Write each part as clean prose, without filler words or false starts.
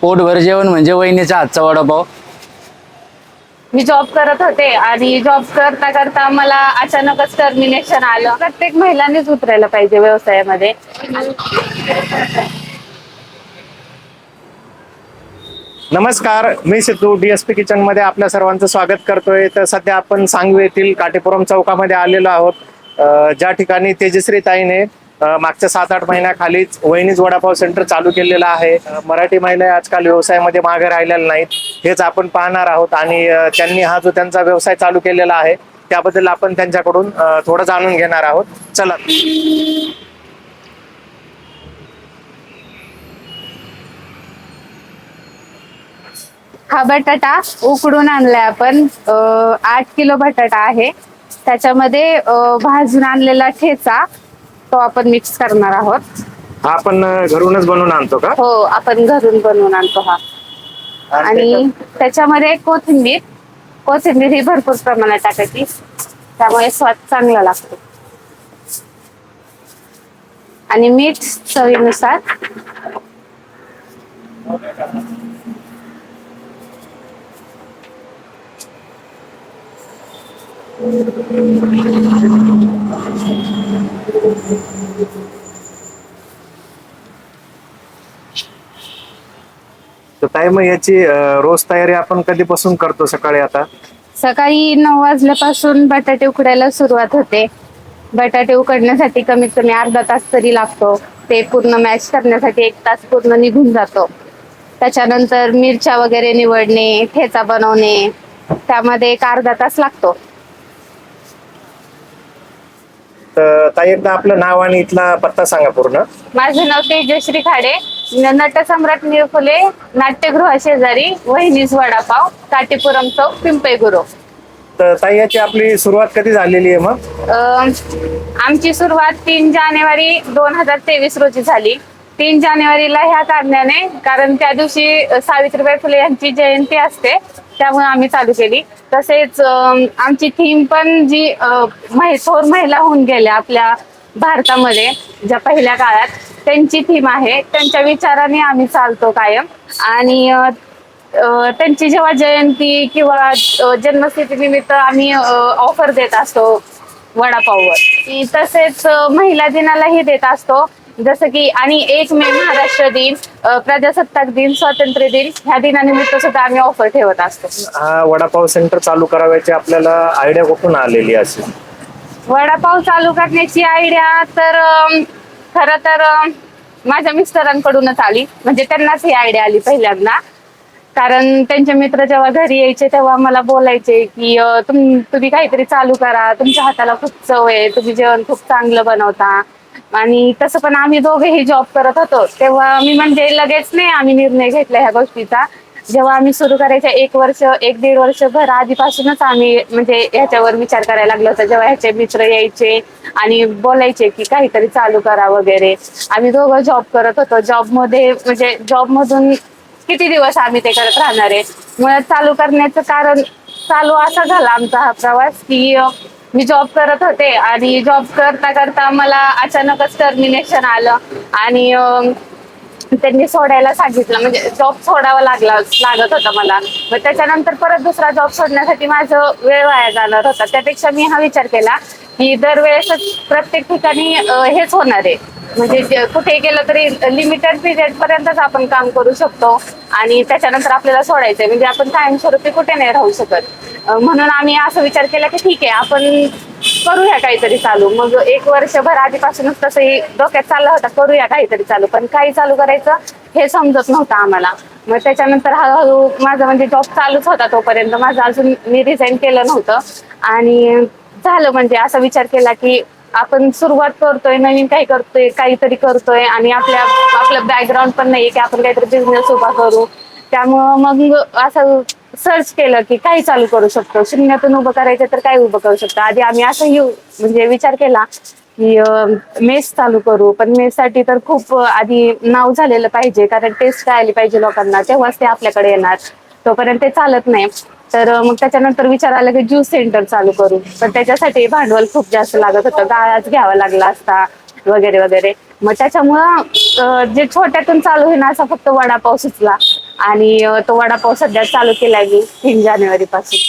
पोटभर जेवण म्हणजे वहिनीचा हातचा वडापाव. मी जॉब करत होते आणि जॉब करता करता मला अचानकच टर्मिनेशन आलं. प्रत्येक महिलांनीच उतरायला पाहिजे व्यवसायामध्ये. नमस्कार, मी सिद्धू DSP किचन मध्ये आपल्या सर्वांचं स्वागत करतोय. तर सध्या आपण सांगवी येथील काटेपुरम चौकामध्ये आलेलो आहोत, ज्या ठिकाणी तेजश्री ताईने मागच्या 7-8 महिन्याखालीच वहिनीज वडापाव सेंटर चालू केलेलं आहे. मराठी महिला आजकाल व्यवसायामध्ये मागे राहिलेल्या नाहीत, हेच आपण पाहणार आहोत. आणि त्यांनी हा जो त्यांचा व्यवसाय चालू केलेला आहे त्याबद्दल आपण त्यांच्याकडून थोडं जाणून घेणार आहोत. चला. हा बटाटा उकडून आणलाय आपण. 8 किलो बटाटा आहे. त्याच्यामध्ये भाजून आणलेला ठेचा तो आपण मिक्स करणार आहोत. हा आपण घरूनच बनवून आणतो का? हो, आपण घरून बनवून आणतो हा. आणि त्याच्यामध्ये कोथिंबीर ही भरपूर प्रमाणात टाकायची, त्यामुळे स्वाद चांगला लागतो. आणि मीठ चवीनुसार. तर ताई, मग याची रोज तयारी आपण कधीपासून करतो? सकाळी आता सकाळी 9 वाजल्यापासून बटाटे उकडायला सुरुवात होते. बटाटे उकडण्यासाठी कमीत कमी अर्धा तास तरी लागतो. ते पूर्ण मॅश करण्यासाठी 1 तास पूर्ण निघून जातो. त्याच्यानंतर मिरच्या वगैरे निवडणे, ठेचा बनवणे, त्यामध्ये 1 अर्धा तास लागतो. तर ताई, एकदा आपलं नाव आणि इथला पत्ता सांगा पूर्ण. माझं नाव तेजश्री खाडे, नटसम्राट फुले नाट्यगृह शेजारी, वहिनीज वडापाव, काटेपुरम चौक, पिंपळे गुरव. तर ताई, याची आपली सुरुवात कधी झालेली आहे मग? आमची सुरुवात 3 जानेवारी 2023 रोजी झाली. 3 जानेवारीला ह्या कारणाने, कारण त्या दिवशी सावित्रीबाई फुले यांची जयंती असते, त्यामुळे आम्ही चालू केली. तसेच आमची थीम पण जी थोर महिला होऊन गेल्या आपल्या भारतामध्ये ज्या पहिल्या काळात, त्यांची थीम आहे. त्यांच्या विचाराने आम्ही चालतो कायम. आणि त्यांची जेव्हा जयंती किंवा जन्मतिथी निमित्त आम्ही ऑफर देत असतो वडापाववर. तसेच महिला दिनालाही देत असतो, जसं की. आणि 1 मे महाराष्ट्र दिन, प्रजासत्ताक दिन, स्वातंत्र्य दिन ह्या दिनानिमित्त सुद्धा आम्ही ऑफर ठेवत असतो. हा वडापाव सेंटर चालू करायची आपल्याला आयडिया कुठून आलेली असेल? वडापाव चालू करण्याची आयडिया तर खरं तर माझ्या मिस्टरांकडूनच आली. म्हणजे त्यांनाच ही आयडिया आली पहिल्यांदा. कारण त्यांचे मित्र जेव्हा घरी यायचे तेव्हा मला बोलायचे की तुम्ही काहीतरी चालू करा, तुमच्या हाताला खूप चव आहे, तुम्ही जेवण खूप चांगलं बनवता. आणि तसं पण आम्ही दोघेही जॉब करत होतो, तेव्हा मी म्हणजे लगेच नाही आम्ही निर्णय घेतला ह्या गोष्टीचा. जेव्हा आम्ही सुरू करायच्या 1-1.5 वर्षभर आधीपासूनच आम्ही म्हणजे ह्याच्यावर विचार करायला लागलो होतो. जेव्हा ह्याचे मित्र यायचे आणि बोलायचे की काहीतरी चालू करा वगैरे, आम्ही दोघं जॉब करत होतो. जॉबमध्ये म्हणजे जॉबमधून किती दिवस आम्ही ते करत राहणार आहे. मुळात चालू करण्याचं कारण चालू असा झाला आमचा हा प्रवास की मी जॉब करत होते आणि जॉब करता करता मला अचानकच टर्मिनेशन आलं. आणि त्यांनी सोडायला सांगितलं, म्हणजे जॉब सोडावा लागत होता मला. मग त्याच्यानंतर परत दुसरा जॉब सोडण्यासाठी माझं वेळ वाया जाणार होता. त्यापेक्षा मी हा विचार केला की दरवेळेसच प्रत्येक ठिकाणी हेच होणार आहे. म्हणजे कुठे गेलं तरी लिमिटेड पिरियड पर्यंतच आपण काम करू शकतो आणि त्याच्यानंतर आपल्याला सोडायचंय, म्हणजे आपण कायमस्वरूपी कुठे नाही राहू शकत. म्हणून आम्ही असं विचार केला की ठीक आहे, आपण करूया काहीतरी चालू. मग 1 वर्षभर आधीपासूनच तसंही डोक्यात चाललं होतं, करूया काहीतरी चालू. पण काही चालू करायचं हे समजत नव्हतं आम्हाला. मग त्याच्यानंतर हळूहळू माझं म्हणजे जॉब चालूच होता तोपर्यंत, माझं अजून मी रिझाईन केलं नव्हतं. आणि झालं म्हणजे असा विचार केला की आपण सुरुवात करतोय, नवीन काही करतोय, काहीतरी करतोय आणि आपलं बॅकग्राऊंड पण नाहीये की आपण काहीतरी बिझनेस उभा करू. त्यामुळं मग असं सर्च केलं की काही चालू करू शकतो, शून्यातून उभं करायचं तर काय उभं करू शकतो. आधी आम्ही असंही म्हणजे विचार केला की मेस चालू करू, पण मेससाठी तर खूप आधी नाव झालेलं पाहिजे, कारण टेस्ट आली पाहिजे लोकांना, तेव्हाच ते आपल्याकडे येणार, तोपर्यंत ते चालत नाही. तर मग त्याच्यानंतर विचार आला की ज्यूस सेंटर चालू करू, पण त्याच्यासाठी भांडवल खूप जास्त लागत होतं, गाळाच घ्यावा लागला असता वगैरे वगैरे. मग त्याच्यामुळं जे छोट्यातून चालू होईल असा फक्त वडापाव सुचला आणि तो वडापाव सध्या चालू केलाय मी 3 जानेवारी पासून.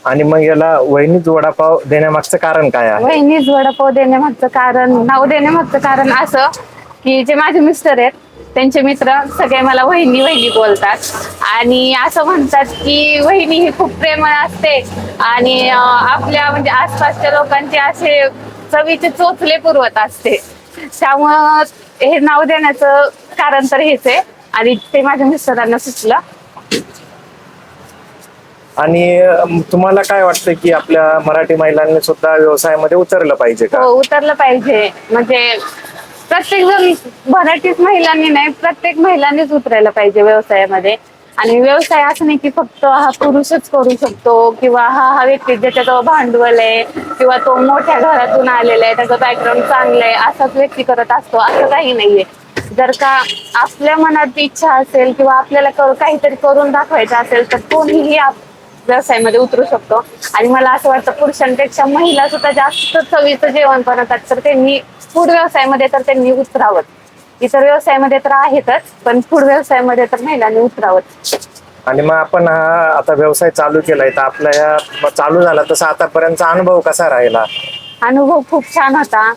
आणि मग याला वहिनीच वडापाव देण्यामागचं कारण काय आहे? वहिनीच वडापाव देण्यामागचं कारण, नाव देण्यामागचं कारण असं की जे माझे मिस्टर आहेत त्यांचे मित्र सगळे मला वहिनी वहिनी बोलतात आणि असं म्हणतात की वहिनी ही खूप प्रेमळ असते आणि आपल्या म्हणजे आसपासच्या लोकांचे असे चवीचे चोचले पुरवत असते. त्यामुळं हे नाव देण्याचं कारण तर हेच आहे आणि ते माझ्या मिस्टरांना सुचलं. आणि तुम्हाला काय वाटतं की आपल्या मराठी महिलांनी सुद्धा व्यवसायामध्ये उतरलं पाहिजे का? हो, उतरलं पाहिजे. म्हणजे प्रत्येक जण, मराठीच महिलांनी नाही, प्रत्येक महिलांनीच उतरायला पाहिजे व्यवसायामध्ये. आणि व्यवसाय असं नाही की फक्त हा पुरुषच करू शकतो किंवा हा व्यक्ती ज्याच्याजवळ भांडवल आहे किंवा तो मोठ्या घरातून आलेला आहे, त्याचं बॅकग्राऊंड चांगलं आहे असाच व्यक्ती करत असतो, असं काही नाहीये. जर का आपल्या मनात इच्छा असेल किंवा आपल्याला काहीतरी करून दाखवायचं असेल तर कोणीही व्यवसायामध्ये उतरू शकतो. आणि मला असं वाटतं पुरुषांपेक्षा महिला सुद्धा जास्त चवीचं जेवण बनवतात, तर त्यांनी फूड व्यवसायामध्ये तर त्यांनी उतरावं. इतर व्यवसायामध्ये तर आहेतच, पण फूड व्यवसायामध्ये तर महिलांनी उतरावं. आणि मग आपण हा आता व्यवसाय चालू केलाय तर आपला ह्या चालू झाला तसा आतापर्यंतचा अनुभव कसा राहिला? अनुभव खूप छान होता.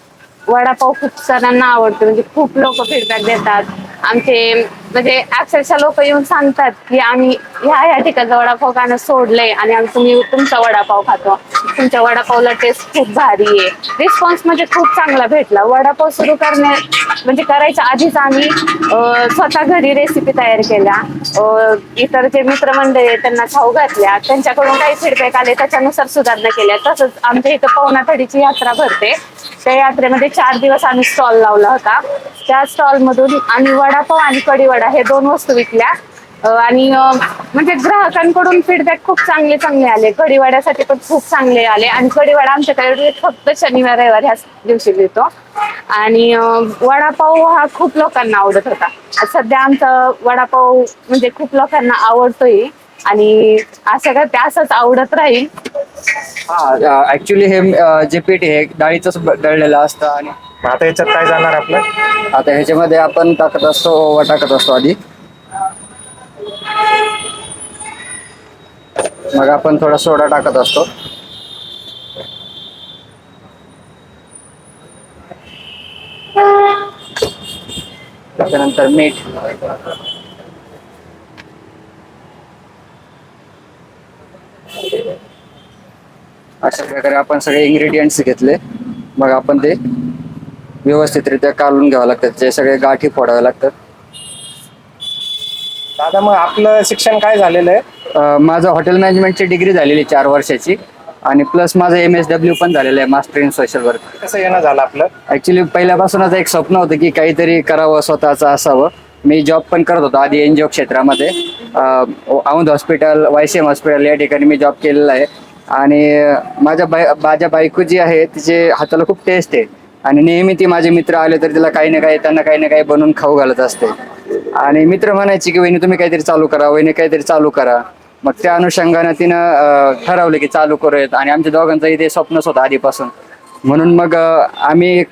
वडापाव खूप जणांना आवडतो, म्हणजे खूप लोक फीडबॅक देतात. आमचे म्हणजे अक्षरशः लोक येऊन सांगतात की आम्ही ह्या ठिकाणचा वडापाव खाणं सोडलंय आणि आम्ही तुम्ही तुमचा वडापाव खातो, तुमच्या वडापावला टेस्ट खूप भारी आहे. रिस्पॉन्स म्हणजे खूप चांगला भेटला. वडापाव सुरू म्हणजे करायच्या आधीच आम्ही स्वतः घरी रेसिपी तयार केल्या, इतर जे मित्रमंडळी आहेत त्यांना खाऊ घातल्या, त्यांच्याकडून काही फीडबॅक आले त्याच्यानुसार सुधारणा केल्या. तसंच आमच्या इथं पवनाथडीची यात्रा भरते, त्या यात्रेमध्ये 4 दिवस आम्ही स्टॉल लावला होता. त्या स्टॉल मधून आम्ही वडापाव आणि कढीवडा हे 2 वस्तू विकल्या आणि म्हणजे ग्राहकांकडून फीडबॅक खूप चांगले चांगले आले. कढीवड्यासाठी पण खूप चांगले आले आणि कढीवडा आमच्याकडे फक्त शनिवार रविवार ह्या दिवशी मिळतो आणि वडापाव हा खूप लोकांना आवडत होता. सध्या आमचा वडापाव म्हणजे खूप लोकांना आवडतोय आणि असं का ते असंच आवडत राहील. हा, ऍक्च्युली हे जे पीठ आहे डाळीचंच दळलेलं असतं. आणि आता याच्यात काय जाणार आपलं? आता ह्याच्यामध्ये आपण टाकत असतो, ओवा टाकत असतो आधी, मग आपण थोडा सोडा टाकत असतो, त्याच्यानंतर मीठ, अशा प्रकारे आपण सगळे इन्ग्रेडियंट्स घेतले. मग आपण ते व्यवस्थितरित्या काढून घ्यावं लागतात, जे सगळे गाठी फोडावे लागतात. दादा मग आपलं शिक्षण काय झालेलं आहे? माझं हॉटेल मॅनेजमेंटची डिग्री झालेली 4 वर्षाची आणि प्लस माझं MSW पण झालेलं आहे, मास्टर इन सोशल वर्क. कसं येणं झालं आपलं? ऍक्च्युली पहिल्यापासूनच एक स्वप्न होतं की काहीतरी करावं, स्वतःचं असावं. मी जॉब पण करत होतो आधी NGO क्षेत्रामध्ये, औंध हॉस्पिटल, YCM हॉस्पिटल या ठिकाणी मी जॉब केलेला आहे. आणि माझ्या बायको जी आहे तिचे हाताला खूप टेस्ट आहे आणि नेहमी ती माझे मित्र आले तर तिला त्यांना काही ना काही बनवून खाऊ घालत असते. आणि मित्र म्हणायचे की वहिनी तुम्ही काहीतरी चालू करा, वहिनी काहीतरी चालू करा. मग त्या अनुषंगाने तिनं ठरवलं की चालू करूयात आणि आमच्या दोघांचंही ते स्वप्नच होतं आधीपासून. म्हणून मग आम्ही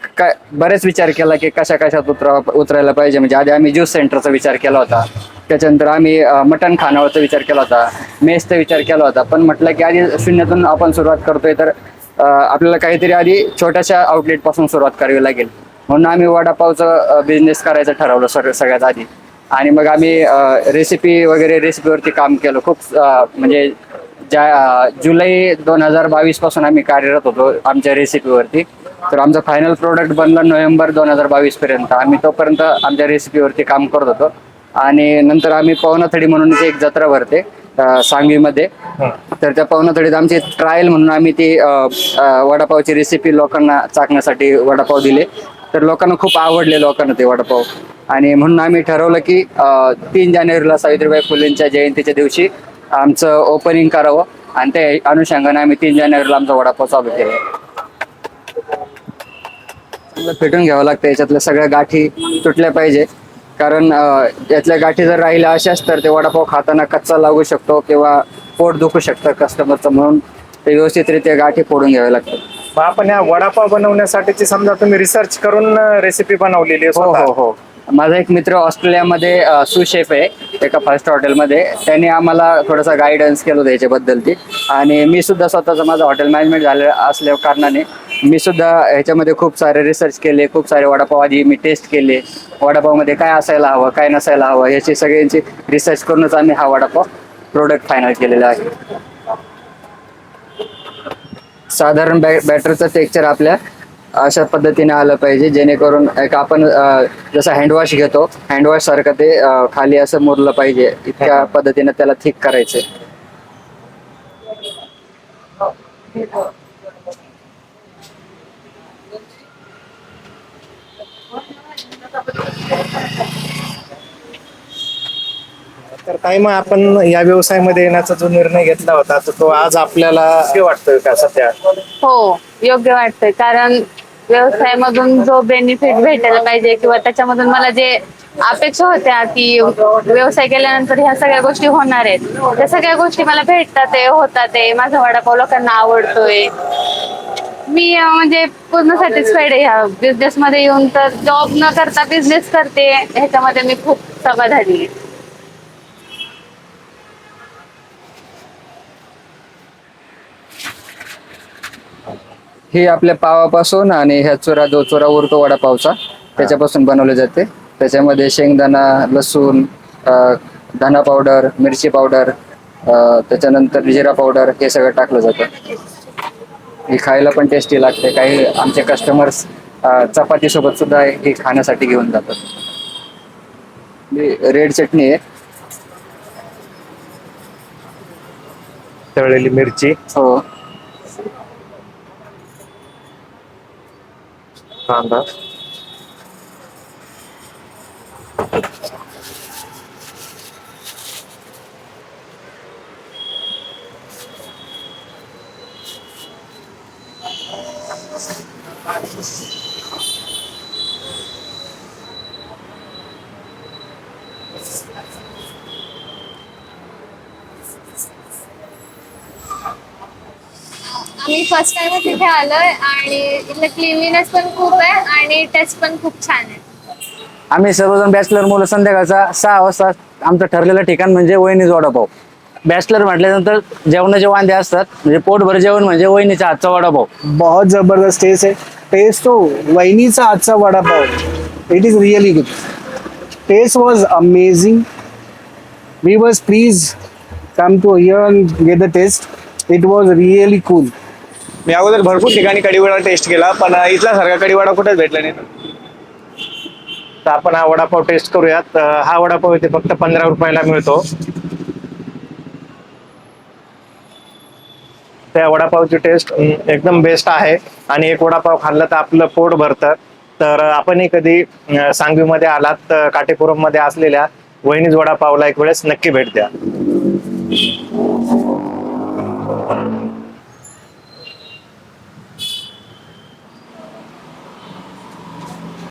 बरेच विचार केला की कशात उतरायला पाहिजे. म्हणजे आधी आम्ही ज्यूस सेंटरचा विचार केला होता, त्याच्यानंतर आम्ही मटण खानावरचा विचार केला होता, मेसचा विचार केला होता. पण म्हटलं की आधी शून्यातून आपण सुरुवात करतोय तर आपल्याला काहीतरी आधी छोट्याशा आउटलेट पासून सुरुवात करावी लागेल. म्हणून आम्ही वडापावचं बिझनेस करायचं ठरवलं सगळ्यात आधी. आणि मग आम्ही रेसिपीवरती काम केलं खूप. म्हणजे जुलै 2022 पासून आम्ही कार्यरत होतो आमच्या रेसिपीवरती. तर आमचं फायनल प्रोडक्ट बनलं नोव्हेंबर 2022 पर्यंत. आम्ही तोपर्यंत आमच्या रेसिपीवरती काम करत होतो. आणि नंतर आम्ही पवनाथडी म्हणून एक जत्रा भरते सांगवीमध्ये, तर त्या पवनाथडीत आमची ट्रायल म्हणून आम्ही ती वडापावची रेसिपी लोकांना चाखण्यासाठी वडापाव दिले. तर लोकांना खूप आवडले ते वडापाव. आणि म्हणून आम्ही ठरवलं की 3 जानेवारीला सावित्रीबाई फुलेंच्या जयंतीच्या दिवशी आमचं ओपनिंग करावं आणि त्या अनुषंगाने आम्ही 3 जानेवारीला आमचा वडापाव चालू केला. चांगलं फेटून घ्यावं लागतं, याच्यातल्या सगळ्या गाठी तुटल्या पाहिजे. कारण यातल्या गाठी जर राहिल्या अशाच तर ते वडापाव खाताना कच्चा लागू शकतो किंवा पोट दुखू शकतं कस्टमरचं. म्हणून ते व्यवस्थितरित्या गाठी फोडून घ्याव्या लागतात. मग आपण या वडापाव बनवण्यासाठीची समजा तुम्ही रिसर्च करून रेसिपी बनवलेली आहे हो स्वतः? हो हो. माझा एक मित्र ऑस्ट्रेलियामध्ये सुशेफ आहे एका फास्ट हॉटेलमध्ये. त्यांनी आम्हाला थोडासा गायडन्स केलं होतं याच्याबद्दल ती. आणि मी सुद्धा स्वतःचं माझं हॉटेल मॅनेजमेंट झालं असल्या कारणाने मी सुद्धा ह्याच्यामध्ये खूप सारे रिसर्च केले. खूप सारे वडापाव आधी मी टेस्ट केले. वडापावमध्ये काय असायला हवं काय नसायला हवं याची सगळ्यांची रिसर्च करूनच आम्ही हा वडापाव प्रोडक्ट फायनल केलेला आहे. साधारण बॅटरचं टेक्स्चर आपल्या अशा पद्धतीने आलं पाहिजे जेणेकरून एक आपण जसं हँडवॉश घेतो हँडवॉश सारखं ते खाली असं मुरलं पाहिजे इतक्या पद्धतीने त्याला थिक करायचं. तर काही मग आपण या व्यवसायामध्ये येण्याचा जो निर्णय घेतला होता तर तो आज आपल्याला योग्य वाटतोय का सध्या? हो, योग्य वाटतंय. कारण व्यवसायामधून जो बेनिफिट भेटायला पाहिजे किंवा त्याच्यामधून मला जे अपेक्षा होत्या की व्यवसाय केल्यानंतर ह्या सगळ्या गोष्टी होणार आहेत, त्या सगळ्या गोष्टी मला भेटतात आहे, होतात आहे. माझा वडापाव लोकांना आवडतोय. मी म्हणजे पूर्ण सॅटिस्फाईड आहे ह्या बिझनेस मध्ये येऊन. तर जॉब न करता बिझनेस करते ह्याच्यामध्ये मी खूप समाधानी आहे. ही आपल्या पावापासून आणि ह्या जो चुरा उरतो वडापावचा त्याच्यापासून बनवले जाते. त्याच्यामध्ये शेंगदाणा, लसूण, धना पावडर, मिरची पावडर, त्याच्यानंतर जिरा पावडर हे सगळं टाकलं जातं. ही खायला पण टेस्टी लागते. काही आमचे कस्टमर्स चपाती सोबत सुद्धा हे खाण्यासाठी घेऊन जातात. रेड चटणी आहे. तळलेली मिरची, हो. कांदा, मी फर्स्ट टाइमच इथे आलोय आणि इथलं क्लीनलीनेस पण खूप आहे आणि टेस्ट पण खूप छान आहे. आम्ही सर्वजण बॅचलर मुलं संध्याकाळचा 6 वाजता आमचं ठरलेलं ठिकाण म्हणजे वहिनीच वडापाव. बॅचलर म्हटल्यानंतर जेवणाचे वांदे असतात म्हणजे पोटभर जेवण म्हणजे वहिनीचा हातचा वडापाव. बहुत जबरदस्त टेस्ट है. टेस्ट तो वहीनीचा आजचा vada pav. It is really good. Taste was amazing. We was please come to here and get the taste. It was really cool. मी अगोदर भरपूर ठिकाणी कढीवडा टेस्ट केला पण इथला सारखा कढीवडा कुठेच भेटला नाही. तर आपण हा वडापाव टेस्ट करूयात. हा वडापाव इथे फक्त 15 रुपयाला मिळतो. त्या वडापावची टेस्ट एकदम बेस्ट आहे आणि एक वडापाव खाल्ला तर आपलं पोट भरतं. तर आपणही कधी सांगवीमध्ये आलात तर काटेपुरम मध्ये असलेल्या वहिनीज वडापावला एक वेळेस नक्की भेट द्या.